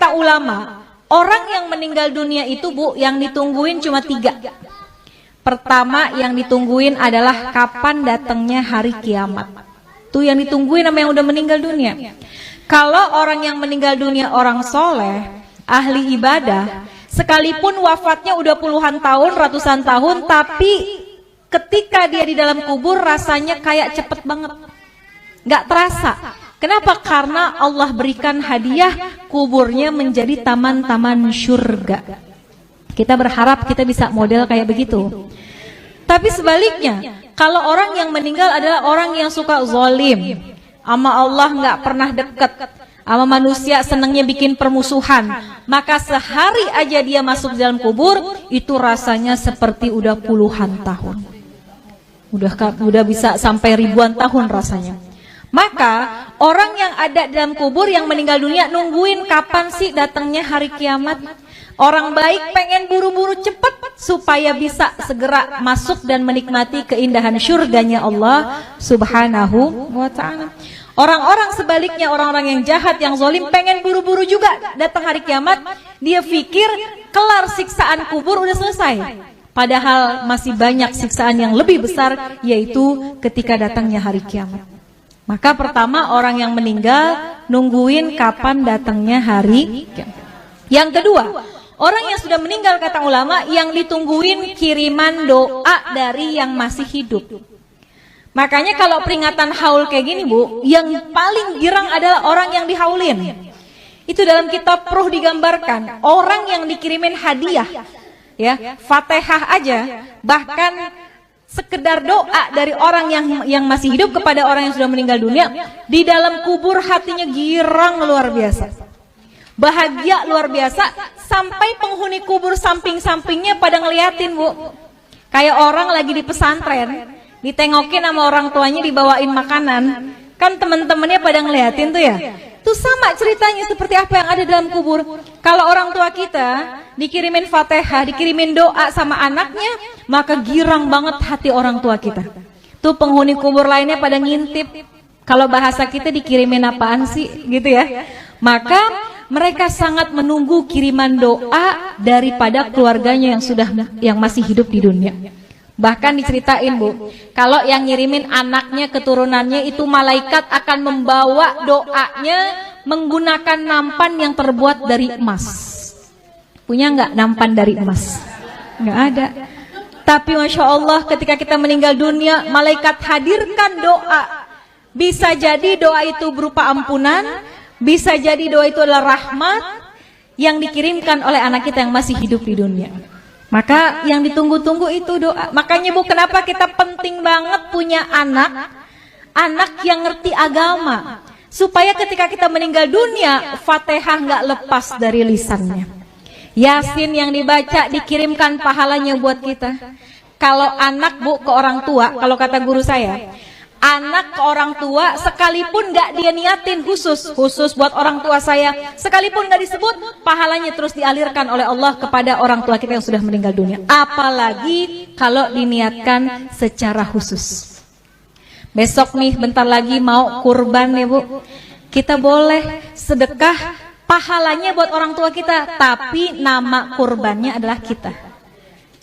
Kata ulama, orang yang meninggal dunia itu Bu, yang ditungguin cuma 3. Pertama yang ditungguin adalah kapan datangnya hari kiamat. Itu yang ditungguin sama yang udah meninggal dunia. Kalau orang yang meninggal dunia orang soleh, ahli ibadah, sekalipun wafatnya udah puluhan tahun, ratusan tahun, tapi ketika dia di dalam kubur rasanya kayak cepet banget, nggak terasa. Kenapa? Karena Allah berikan hadiah kuburnya menjadi taman-taman surga. Kita berharap kita bisa model kayak begitu. Tapi sebaliknya, kalau orang yang meninggal adalah orang yang suka zalim, sama Allah nggak pernah deket, sama manusia senangnya bikin permusuhan, maka sehari aja dia masuk dalam kubur itu rasanya seperti udah puluhan tahun, udah bisa sampai ribuan tahun rasanya. Maka orang yang ada dalam kubur yang meninggal dunia nungguin kapan sih datangnya hari kiamat. Orang baik pengen buru-buru cepat supaya bisa segera masuk dan menikmati keindahan surganya Allah Subhanahu wa ta'ala. Orang-orang sebaliknya, orang-orang yang jahat, yang zalim pengen buru-buru juga datang hari kiamat. Dia pikir kelar siksaan kubur udah selesai. Padahal masih banyak siksaan yang lebih besar, yaitu ketika datangnya hari kiamat. Maka pertama orang yang meninggal nungguin kapan datangnya hari kiamat. Yang kedua, orang yang sudah meninggal kata ulama yang ditungguin kiriman doa dari yang masih hidup. Makanya kalau peringatan haul kayak gini Bu, yang paling girang adalah orang yang dihaulin. Itu dalam kitab Ruh digambarkan, orang yang dikirimin hadiah, ya, Fatihah aja, bahkan sekedar doa dari orang yang masih hidup kepada orang yang sudah meninggal dunia, di dalam kubur hatinya girang luar biasa, bahagia luar biasa, sampai penghuni kubur samping-sampingnya pada ngeliatin Bu. Kayak orang lagi di pesantren, ditengokin sama orang tuanya dibawain makanan, kan teman-temannya pada ngeliatin tuh ya. Itu sama ceritanya seperti apa yang ada dalam kubur. Kalau orang tua kita dikirimin Fatihah, dikirimin doa sama anaknya, maka girang banget hati orang tua kita. Tuh penghuni kubur lainnya pada ngintip, kalau bahasa kita dikirimin apaan sih gitu ya. Maka mereka sangat menunggu kiriman doa daripada keluarganya yang masih hidup di dunia. Bahkan diceritain Bu, kalau yang ngirimin anaknya, keturunannya itu malaikat akan membawa doanya menggunakan nampan yang terbuat dari emas. Punya nggak nampan dari emas? Nggak ada. Tapi Masya Allah ketika kita meninggal dunia, malaikat hadirkan doa. Bisa jadi doa itu berupa ampunan, bisa jadi doa itu adalah rahmat yang dikirimkan oleh anak kita yang masih hidup di dunia. Maka yang ditunggu-tunggu itu doa. Makanya Bu, kenapa kita penting banget punya anak yang ngerti agama, supaya ketika kita meninggal dunia, Fatihah nggak lepas dari lisannya. Yasin yang dibaca dikirimkan pahalanya buat kita. Kalau anak Bu ke orang tua, kalau kata guru saya, anak ke orang tua sekalipun gak dia niatin khusus buat orang tua saya, sekalipun gak disebut, pahalanya terus dialirkan oleh Allah kepada orang tua kita yang sudah meninggal dunia. Apalagi kalau diniatkan secara khusus. Besok nih bentar lagi mau kurban ya Bu, kita boleh sedekah, pahalanya buat orang tua kita, tapi nama kurbannya adalah kita.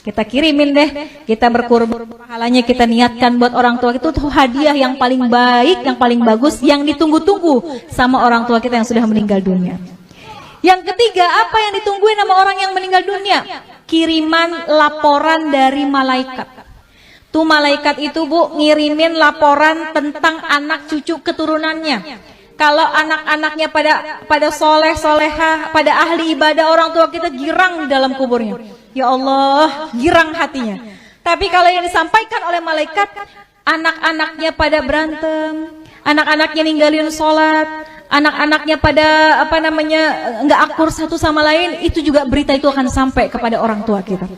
Kita kirimin deh, kita berkurban, pahalanya kita niatkan buat orang tua. Itu tuh hadiah yang paling baik, yang paling bagus, yang ditunggu-tunggu sama orang tua kita yang sudah meninggal dunia. Yang ketiga, apa yang ditungguin sama orang yang meninggal dunia? Kiriman laporan dari malaikat. Tuh malaikat itu Bu ngirimin laporan tentang anak cucu keturunannya. Kalau anak-anaknya pada soleh, soleha, pada ahli ibadah, orang tua kita girang di dalam kuburnya. Ya Allah, girang hatinya. Tapi kalau yang disampaikan oleh malaikat, anak-anaknya pada berantem, anak-anaknya ninggalin sholat, anak-anaknya pada nggak akur satu sama lain, itu juga berita itu akan sampai kepada orang tua kita.